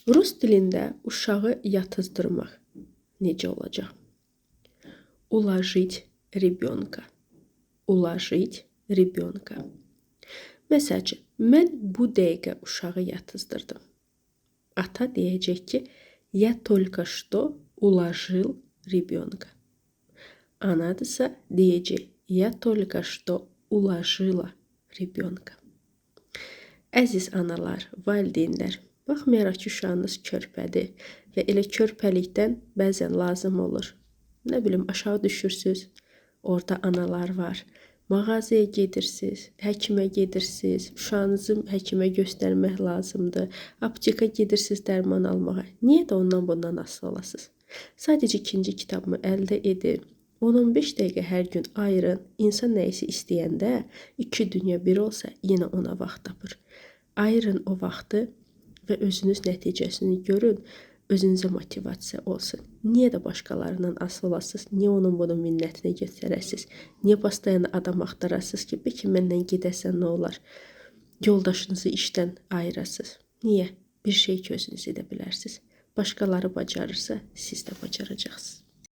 Rus dilində uşağı yatızdırmaq necə olacaq? Уложить ребенка. Уложить ребенка. Məsəl üçün, mən bu dəqiqə uşağı yatızdırdım. Ata deyəcək ki, я только что уложил ребенка. Anadırsa deyəcək, я только что уложила ребенка. Əziz analar, valideynlər, baxmayaraq ki, uşağınız körpədir və elə körpəlikdən bəzən lazım olur. Nə bilim, aşağı düşürsünüz, orada analar var. Mağazaya gedirsiniz, həkimə gedirsiniz, uşağınızı həkimə göstərmək lazımdır. Apteka gedirsiniz dərman almağa. Niyə də ondan bundan asılı olasınız? Sadəcə ikinci kitabımı əldə edin. 10-15 dəqiqə hər gün ayırın. İnsan nəyisə istəyəndə 2 dünya bir olsa yenə ona vaxt tapır. Ayırın o vaxtı və özünüz nəticəsini görün. Özünüzə motivasiya olsun. Niyə də başqalarından asılı olasınız? Niyə onun bunun minnətini göstərəsiniz? Niyə pastayan adam axtarasınız ki, bəlkə məndən gedəsən nə olar? Yoldaşınızı işdən ayırasınız. Niyə? Bir şey ki özünüz edə bilərsiniz. Başqaları bacarırsa, siz də bacaracaqsınız.